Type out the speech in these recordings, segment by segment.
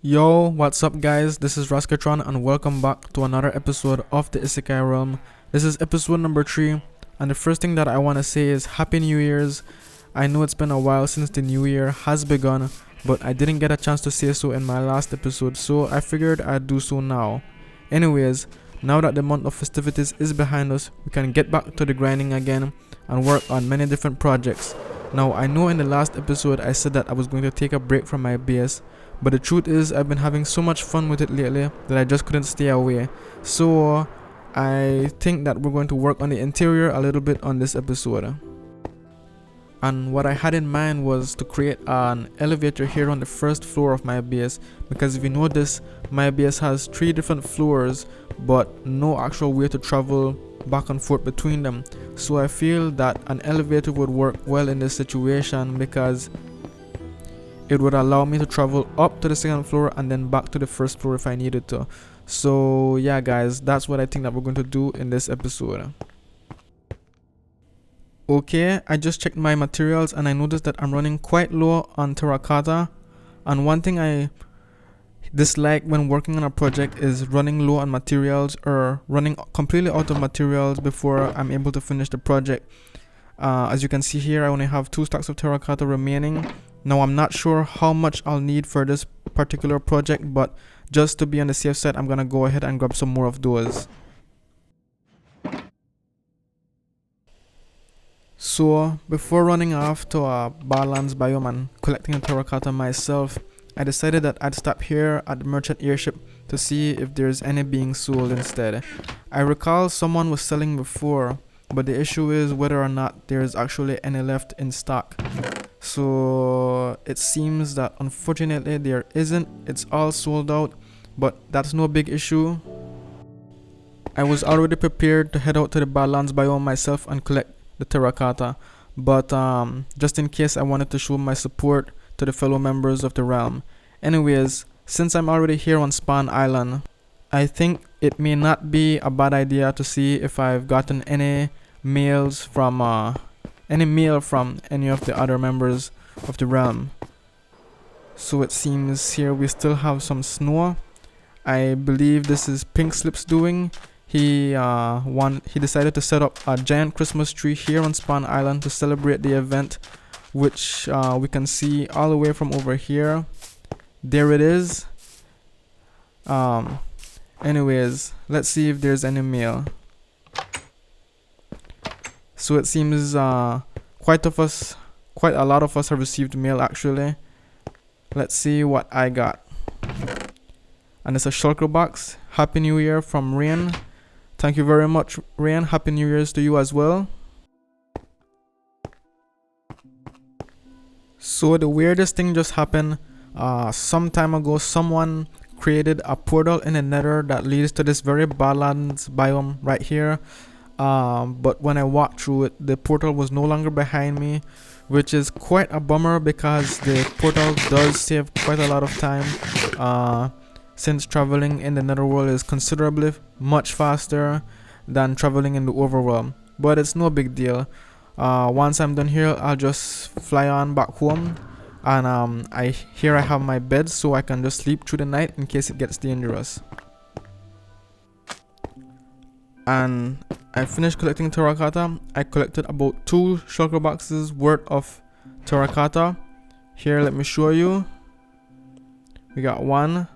Yo, what's up guys? This is Raskatron and welcome back to another episode of the Isekai realm. This is episode number 3 and the first thing that I want to say is Happy New Year's. I know it's been a while since the new year has begun, but I didn't get a chance to say so in my last episode, so I figured I'd do so now. Anyways, now that the month of festivities is behind us, we can get back to the grinding again and work on many different projects. Now, I know in the last episode I said that I was going to take a break from my base, but the truth is I've been having so much fun with it lately that I just couldn't stay away. So I think that we're going to work on the interior a little bit on this episode. And what I had in mind was to create an elevator here on the first floor of my base, because if you notice, my base has 3 different floors but no actual way to travel back and forth between them. So I feel that an elevator would work well in this situation because it would allow me to travel up to the second floor and then back to the first floor if I needed to. So yeah guys, that's what I think that we're going to do in this episode. Okay, I just checked my materials and I noticed that I'm running quite low on terracotta. And one thing I dislike when working on a project is running low on materials or running completely out of materials before I'm able to finish the project. As you can see here, I only have 2 stacks of terracotta remaining. Now I'm not sure how much I'll need for this particular project, but just to be on the safe side, I'm gonna go ahead and grab some more of those. So before running off to a Badlands biome and collecting a terracotta myself, I decided that I'd stop here at the merchant airship to see if there's any being sold instead. I recall someone was selling before, but the issue is whether or not there's actually any left in stock. So it seems that unfortunately there isn't. It's all sold out, but that's no big issue. I was already prepared to head out to the Badlands biome myself and collect the terracotta, but just in case, I wanted to show my support to the fellow members of the realm. Anyways, since I'm already here on Spawn Island, I think it may not be a bad idea to see if I've gotten any mail from any of the other members of the realm. So it seems here we still have some snow. I believe this is Pink Slip's doing. He decided to set up a giant Christmas tree here on Spawn Island to celebrate the event, which we can see all the way from over here. There it is. Anyways, let's see if there's any mail. So it seems quite a lot of us have received mail actually. Let's see what I got. And it's a shulker box. Happy New Year from Rain. Thank you very much, Rain. Happy New Year's to you as well. So the weirdest thing just happened. Some time ago, someone created a portal in the nether that leads to this very Badlands biome right here. But when I walked through it, the portal was no longer behind me, which is quite a bummer because the portal does save quite a lot of time, since traveling in the netherworld is considerably much faster than traveling in the overworld. But it's no big deal. Once I'm done here, I'll just fly on back home, and I have my bed, so I can just sleep through the night in case it gets dangerous. And I finished collecting terracotta. I collected about 2 shulker boxes worth of terracotta. Here, let me show you. We got 1,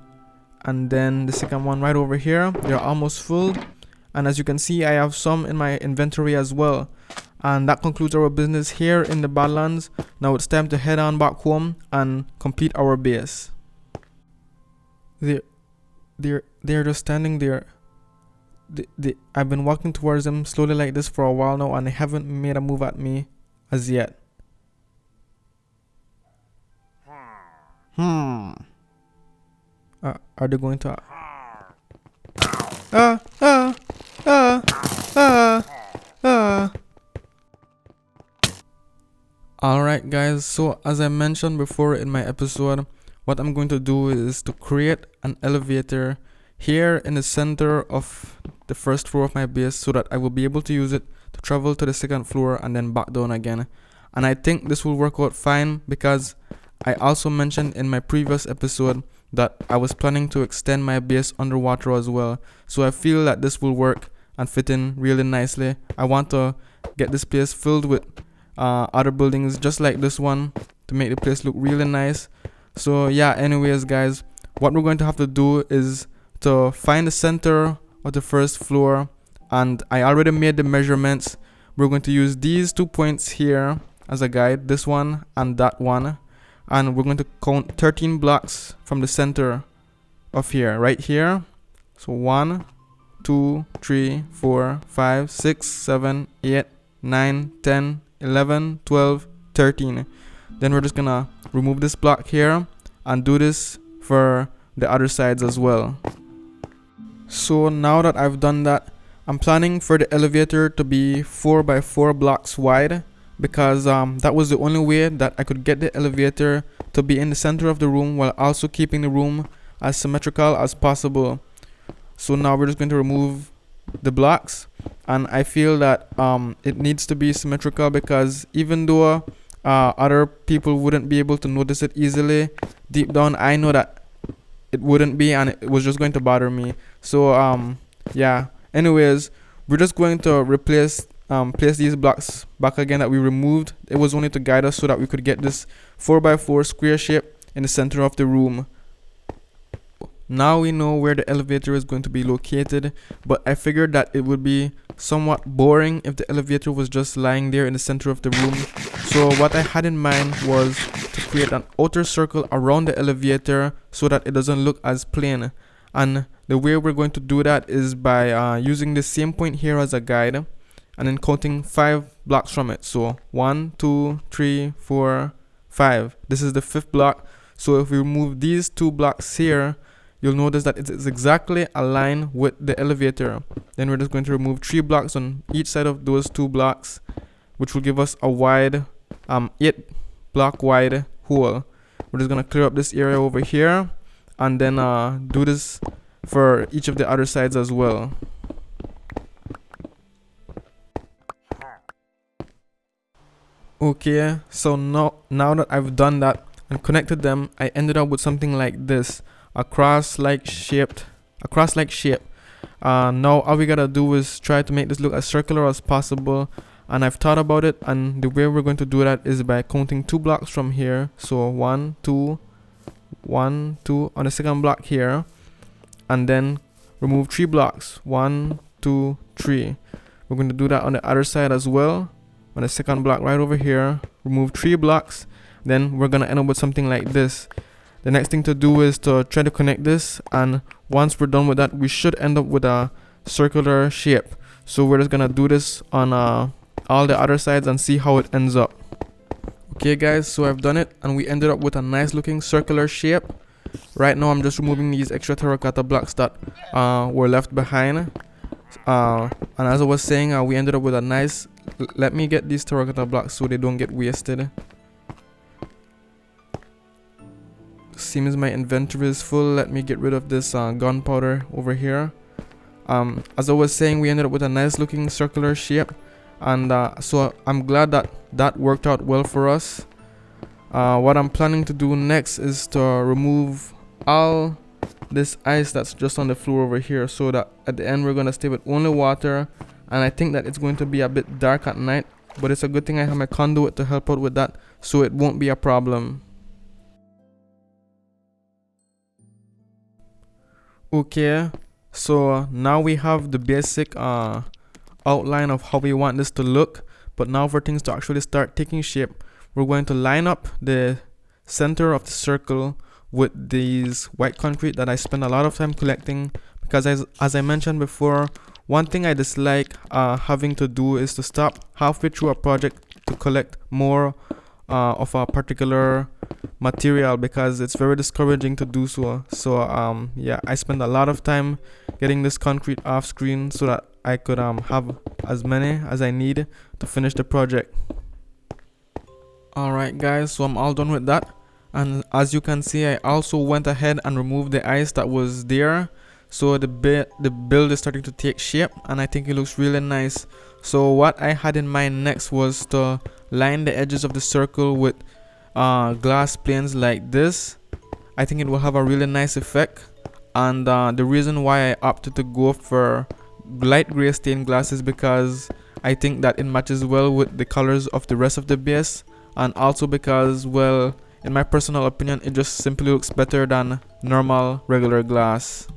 and then the second one right over here. They're almost full, and as you can see, I have some in my inventory as well. And that concludes our business here in the Badlands. Now it's time to head on back home and complete our base. They're just standing there. I've been walking towards them slowly like this for a while now, and they haven't made a move at me as yet. Are they going to? Alright guys, so as I mentioned before in my episode, what I'm going to do is to create an elevator here in the center of the first floor of my base so that I will be able to use it to travel to the second floor and then back down again. And I think this will work out fine because I also mentioned in my previous episode that I was planning to extend my base underwater as well. So I feel that this will work and fit in really nicely. I want to get this place filled with other buildings just like this one to make the place look really nice. So yeah, anyways guys, what we're going to have to do is to find the center of the first floor, and I already made the measurements. We're going to use these 2 points here as a guide, this one and that one, and we're going to count 13 blocks from the center of here, right here. So 1 2 3 4 5 6 7 8 9 10 11 12 13. Then we're just gonna remove this block here and do this for the other sides as well. So now that I've done that, I'm planning for the elevator to be 4 by 4 blocks wide, because that was the only way that I could get the elevator to be in the center of the room while also keeping the room as symmetrical as possible. So now we're just going to remove the blocks, and I feel that it needs to be symmetrical, because even though other people wouldn't be able to notice it easily, deep down I know that it wouldn't be, and it was just going to bother me. So yeah, anyways, we're just going to replace place these blocks back again that we removed. It was only to guide us so that we could get this 4 by 4 square shape in the center of the room. Now we know where the elevator is going to be located, but I figured that it would be somewhat boring if the elevator was just lying there in the center of the room. So what I had in mind was to create an outer circle around the elevator so that it doesn't look as plain. And the way we're going to do that is by using the same point here as a guide, and then counting 5 blocks from it. So 1 2 3 4 5. This is the 5th block. So if we remove these 2 blocks here, you'll notice that it's exactly aligned with the elevator. Then we're just going to remove 3 blocks on each side of those 2 blocks, which will give us a wide 8 block wide hole. We're just going to clear up this area over here, and then do this for each of the other sides as well. Okay, so now that I've done that and connected them, I ended up with something like this, a cross-like shape. Now all we gotta do is try to make this look as circular as possible, and I've thought about it, and the way we're going to do that is by counting 2 blocks from here. So 1 2 1 2 on the second block here, and then remove 3 blocks, 1 2 3. We're going to do that on the other side as well. On the second block right over here, remove 3 blocks. Then we're gonna end up with something like this. The next thing to do is to try to connect this, and once we're done with that, we should end up with a circular shape. So we're just gonna do this on all the other sides and see how it ends up. Okay guys, so I've done it, and we ended up with a nice looking circular shape. Right now I'm just removing these extra terracotta blocks that were left behind, and as I was saying, we ended up with a nice, let me get these terracotta blocks so they don't get wasted. Seems my inventory is full. Let me get rid of this gunpowder over here. As I was saying, we ended up with a nice looking circular shape, and so I'm glad that that worked out well for us. What I'm planning to do next is to remove all this ice that's just on the floor over here, so that at the end we're going to stay with only water. And I think that it's going to be a bit dark at night, but it's a good thing I have my conduit to help out with that, so it won't be a problem. Okay, so now we have the basic outline of how we want this to look, but now for things to actually start taking shape, we're going to line up the center of the circle with these white concrete that I spent a lot of time collecting, because as I mentioned before, one thing I dislike having to do is to stop halfway through a project to collect more of a particular material, because it's very discouraging to do so. So yeah, I spent a lot of time getting this concrete off screen so that I could have as many as I need to finish the project. Alright guys, so I'm all done with that, and as you can see, I also went ahead and removed the ice that was there. So the build is starting to take shape, and I think it looks really nice. So what I had in mind next was to line the edges of the circle with glass planes like this, I think it will have a really nice effect. And the reason why I opted to go for light gray stained glass is because I think that it matches well with the colors of the rest of the base, and also because, well, in my personal opinion, it just simply looks better than normal regular glass.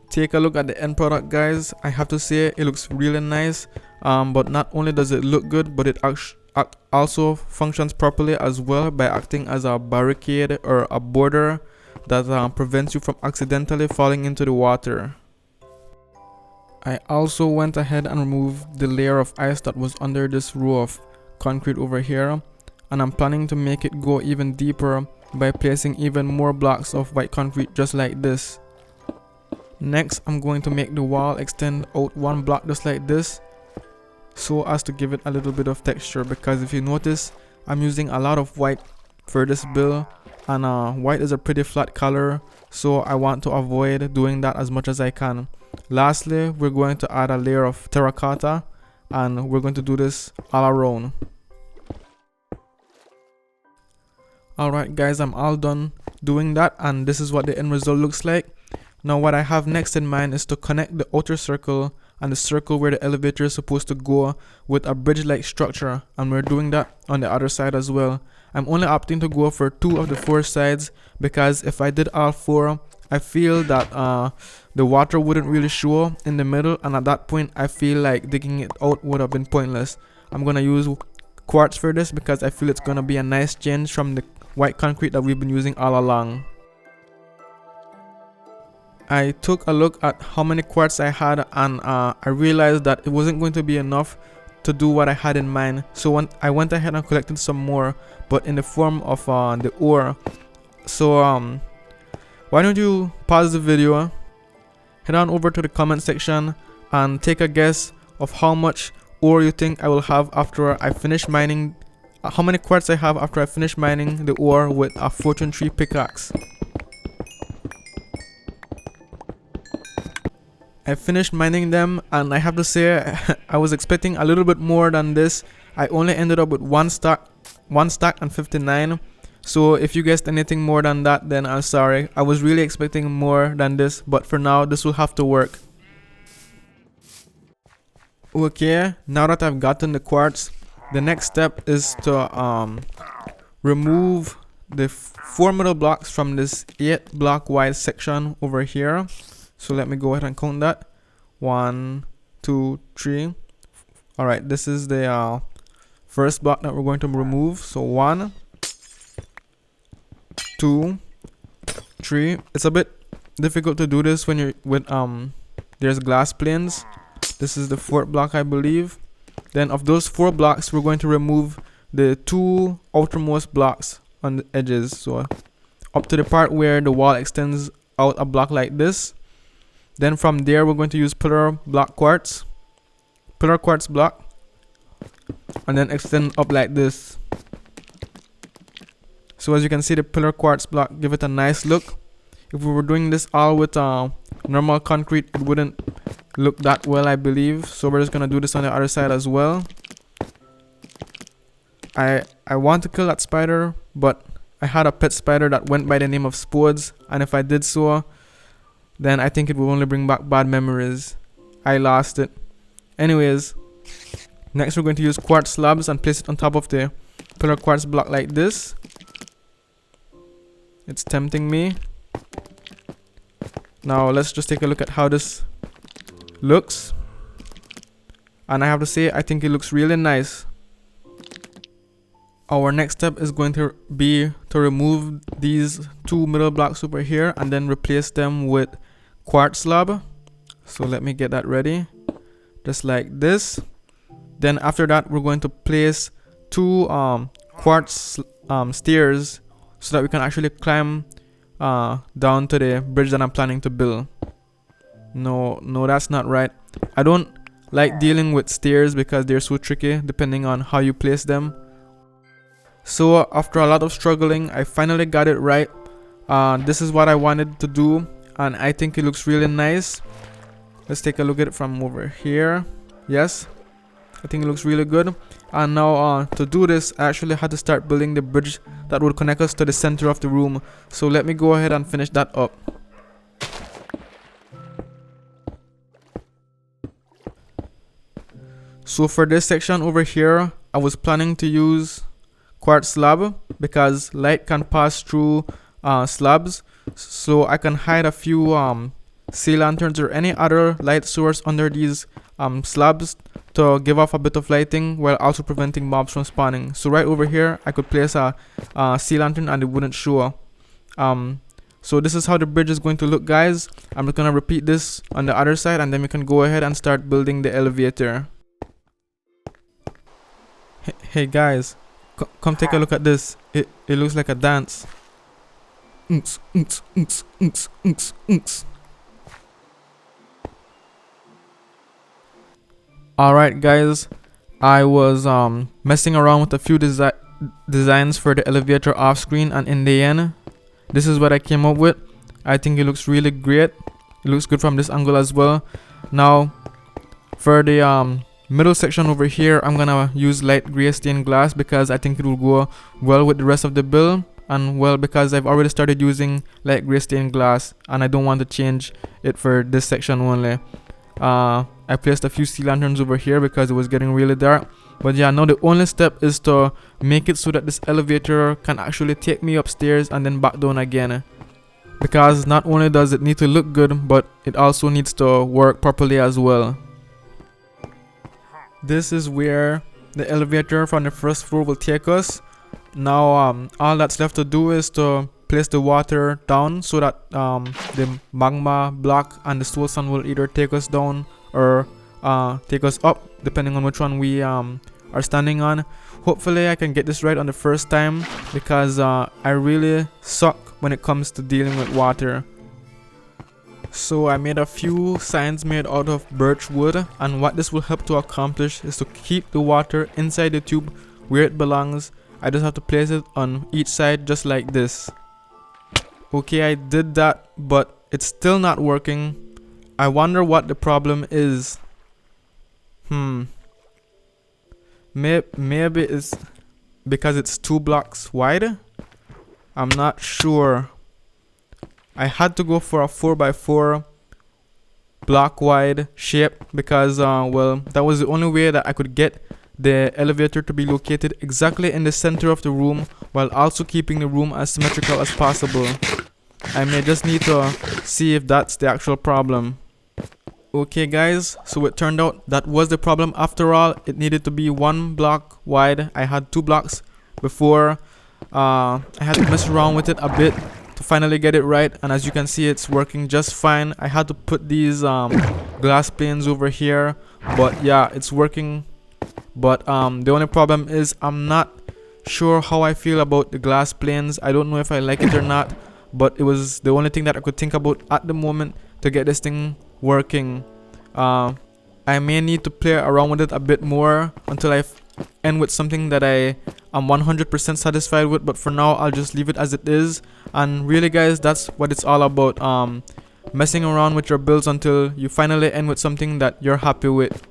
Take a look at the end product, guys. I have to say it looks really nice, but not only does it look good, but it also functions properly as well by acting as a barricade or a border that prevents you from accidentally falling into the water. I also went ahead and removed the layer of ice that was under this row of concrete over here, and I'm planning to make it go even deeper by placing even more blocks of white concrete just like this. Next, I'm going to make the wall extend out one block just like this, so as to give it a little bit of texture, because if you notice, I'm using a lot of white for this build, and white is a pretty flat color, so I want to avoid doing that as much as I can. Lastly, we're going to add a layer of terracotta, and we're going to do this all around. Alright guys, I'm all done doing that, and this is what the end result looks like. Now what I have next in mind is to connect the outer circle and the circle where the elevator is supposed to go with a bridge-like structure, and we're doing that on the other side as well. I'm only opting to go for 2 of the 4 sides, because if I did all 4, I feel that the water wouldn't really show in the middle, and at that point I feel like digging it out would have been pointless. I'm gonna use quartz for this because I feel it's gonna be a nice change from the white concrete that we've been using all along. I took a look at how many quartz I had, and I realized that it wasn't going to be enough to do what I had in mind. So I went ahead and collected some more, but in the form of the ore. So why don't you pause the video, head on over to the comment section, and take a guess of how much ore you think I will have after I finish mining, how many quartz I have after I finish mining the ore with a Fortune 3 pickaxe. I finished mining them, and I have to say I was expecting a little bit more than this. I only ended up with one stack and 59. So if you guessed anything more than that, then I'm sorry. I was really expecting more than this, but for now this will have to work. Okay, now that I've gotten the quartz, the next step is to remove the 4 middle blocks from this 8 block wide section over here. So let me go ahead and count that. 1, 2, 3. Alright, this is the first block that we're going to remove. So 1, 2, 3. It's a bit difficult to do this when you're with there's glass planes. This is the 4th block, I believe. Then of those 4 blocks, we're going to remove the 2 outermost blocks on the edges. So up to the part where the wall extends out a block like this. Then from there, we're going to use pillar quartz block, and then extend up like this. So as you can see, the pillar quartz block give it a nice look. If we were doing this all with normal concrete, it wouldn't look that well, I believe. So we're just gonna do this on the other side as well. I want to kill that spider, but I had a pet spider that went by the name of Spodes, and if I did so, then I think it will only bring back bad memories. I lost it. Anyways, next we're going to use quartz slabs and place it on top of the pillar quartz block like this. It's tempting me. Now let's just take a look at how this looks. And I have to say, I think it looks really nice. Our next step is going to be to remove these 2 middle blocks over here and then replace them with quartz slab. So let me get that ready, just like this. Then after that, we're going to place 2 quartz stairs so that we can actually climb down to the bridge that I'm planning to build. No, that's not right. I don't like dealing with stairs because they're so tricky depending on how you place them. So after a lot of struggling, I finally got it right. This is what I wanted to do, and I think it looks really nice. Let's take a look at it from over here. Yes, I think it looks really good. And now to do this, I actually had to start building the bridge that would connect us to the center of the room. So let me go ahead and finish that up. So for this section over here, I was planning to use quartz slab because light can pass through slabs. So I can hide a few sea lanterns or any other light source under these slabs to give off a bit of lighting while also preventing mobs from spawning. So right over here, I could place a sea lantern and it wouldn't show. So this is how the bridge is going to look, guys. I'm just gonna repeat this on the other side, and then we can go ahead and start building the elevator. Hey guys, come take a look at this. It looks like a dance. Alright guys, I was messing around with a few designs for the elevator off screen, and in the end, this is what I came up with. I think it looks really great. It looks good from this angle as well. Now, for the middle section over here, I'm gonna use light gray stained glass because I think it will go well with the rest of the build, and well, because I've already started using light gray stained glass and I don't want to change it for this section only. I placed a few sea lanterns over here because it was getting really dark. But yeah, now the only step is to make it so that this elevator can actually take me upstairs and then back down again. Because not only does it need to look good, but it also needs to work properly as well. This is where the elevator from the first floor will take us. Now all that's left to do is to place the water down so that the magma block and the soul sun will either take us down or take us up, depending on which one we are standing on. Hopefully I can get this right on the first time, because I really suck when it comes to dealing with water. So I made a few signs made out of birch wood, and what this will help to accomplish is to keep the water inside the tube where it belongs. I just have to place it on each side just like this. Okay, I did that, but it's still not working. I wonder what the problem is. Maybe it's because it's 2 blocks wide. I'm not sure. I had to go for a 4x4 block wide shape because well, that was the only way that I could get the elevator to be located exactly in the center of the room while also keeping the room as symmetrical as possible. I may just need to see if that's the actual problem. Okay guys, so it turned out that was the problem after all. It needed to be 1 block wide. I had 2 blocks before. I had to mess around with it a bit to finally get it right, and as you can see, it's working just fine. I had to put these glass panes over here, but yeah, it's working. But the only problem is I'm not sure how I feel about the glass planes. I don't know if I like it or not, but it was the only thing that I could think about at the moment to get this thing working. I may need to play around with it a bit more until I end with something that I am 100% satisfied with, but for now I'll just leave it as it is. And really guys, that's what it's all about, messing around with your builds until you finally end with something that you're happy with.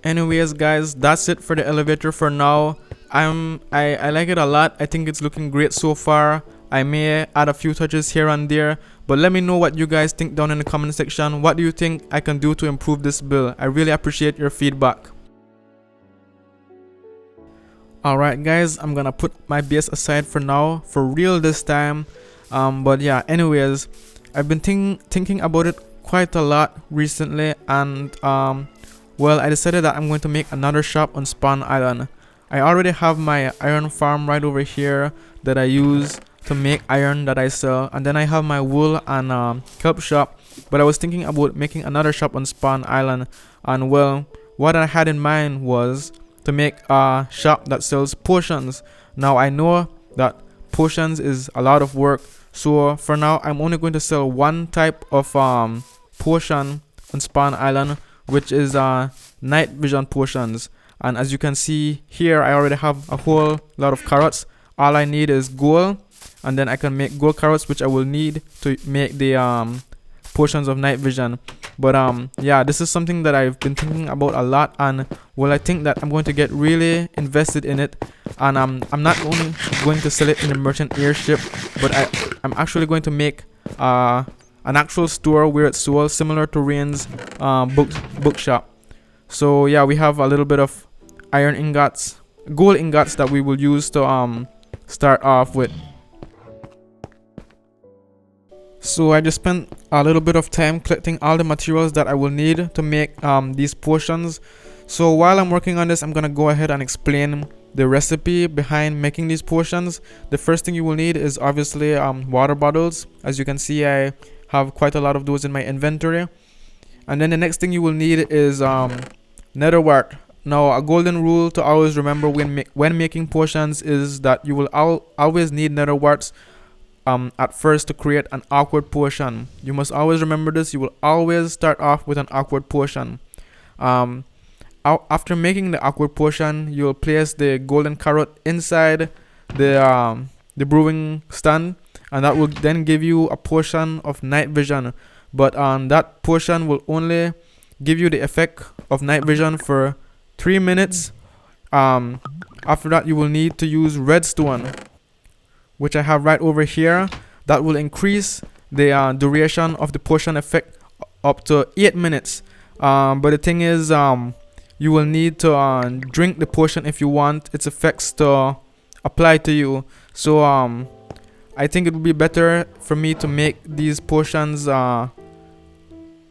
Anyways guys, that's it for the elevator for now. I like it a lot. I think it's looking great so far. I may add a few touches here and there, but let me know what you guys think down in the comment section. What do you think I can do to improve this build? I really appreciate your feedback. Alright guys, I'm gonna put my base aside for now, for real this time. But yeah, anyways, I've been thinking about it quite a lot recently, and well, I decided that I'm going to make another shop on Spawn Island. I already have my iron farm right over here that I use to make iron that I sell, and then I have my wool and kelp shop. But I was thinking about making another shop on Spawn Island, and well, what I had in mind was to make a shop that sells potions. Now I know that potions is a lot of work, so for now I'm only going to sell one type of potion on Spawn Island, which is night vision potions. And as you can see here, I already have a whole lot of carrots. All I need is gold, and then I can make gold carrots, which I will need to make the potions of night vision. But yeah, this is something that I've been thinking about a lot, and well, I think that I'm going to get really invested in it. And I'm not only going to sell it in the merchant airship, but I'm actually going to make an actual store where it's sold, similar to Rain's bookshop. So yeah, we have a little bit of iron ingots, gold ingots that we will use to start off with. So I just spent a little bit of time collecting all the materials that I will need to make these potions. So while I'm working on this, I'm gonna go ahead and explain the recipe behind making these potions. The first thing you will need is obviously water bottles. As you can see, I have quite a lot of those in my inventory. And then the next thing you will need is netherwort. Now, a golden rule to always remember when making potions is that you will always need netherworts at first to create an awkward potion. You must always remember this. You will always start off with an awkward potion. After making the awkward potion, you will place the golden carrot inside the brewing stand, and that will then give you a potion of night vision. But that potion will only give you the effect of night vision for 3 minutes. After that, you will need to use redstone, which I have right over here. That will increase the duration of the potion effect up to 8 minutes. But the thing is, you will need to drink the potion if you want its effects to apply to you. So I think it would be better for me to make these potions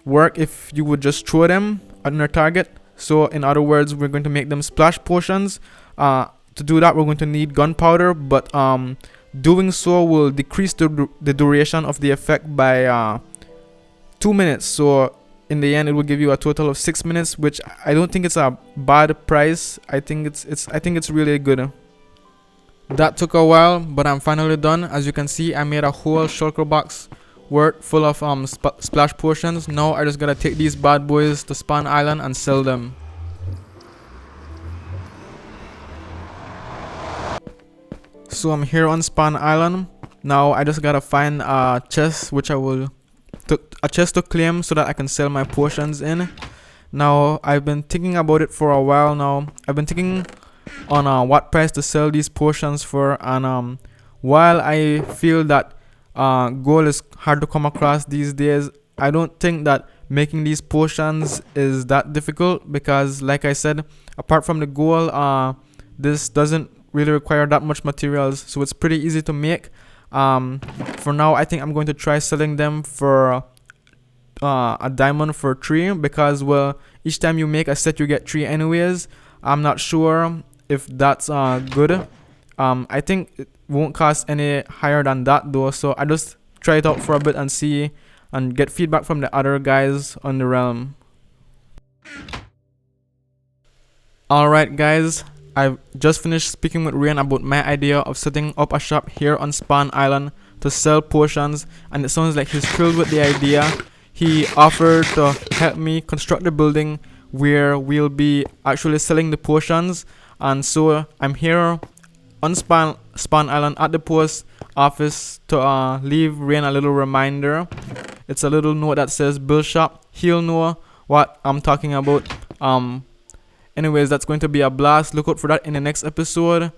work if you would just throw them on your target. So in other words, we're going to make them splash potions. To do that, we're going to need gunpowder, but doing so will decrease the duration of the effect by 2 minutes. So in the end, it will give you a total of 6 minutes, which I don't think it's a bad price. I think it's really good. That took a while, but I'm finally done. As you can see, I made a whole shulker box worth full of splash potions. Now I just gotta take these bad boys to Spawn Island and sell them. So I'm here on Spawn Island. Now I just gotta find a chest, which a chest to claim so that I can sell my potions in. Now I've been thinking about it for a while now. I've been thinking on what price to sell these potions for, and while I feel that gold is hard to come across these days, I don't think that making these potions is that difficult, because like I said, apart from the gold, this doesn't really require that much materials, so it's pretty easy to make. For now, I think I'm going to try selling them for a diamond for 3, because well, each time you make a set you get 3 anyways. I'm not sure if that's good. I think it won't cost any higher than that though, so I just try it out for a bit and see and get feedback from the other guys on the realm. Alright guys, I've just finished speaking with Rain about my idea of setting up a shop here on Spawn Island to sell potions, and it sounds like he's thrilled with the idea. He offered to help me construct the building where we'll be actually selling the potions, and so I'm here on Spawn Island at the post office to leave Rain a little reminder. It's a little note that says build shop. He'll know what I'm talking about. Anyways, that's going to be a blast. Look out for that in the next episode.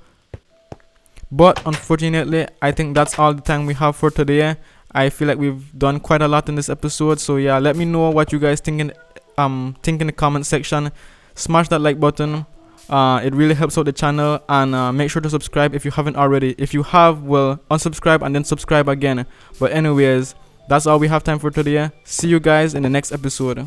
But unfortunately, I think that's all the time we have for today. I feel like we've done quite a lot in this episode, so yeah, let me know what you guys think in the comment section. Smash that like button. It really helps out the channel, and make sure to subscribe if you haven't already. If you have, well, unsubscribe and then subscribe again. But anyways, that's all we have time for today. See you guys in the next episode.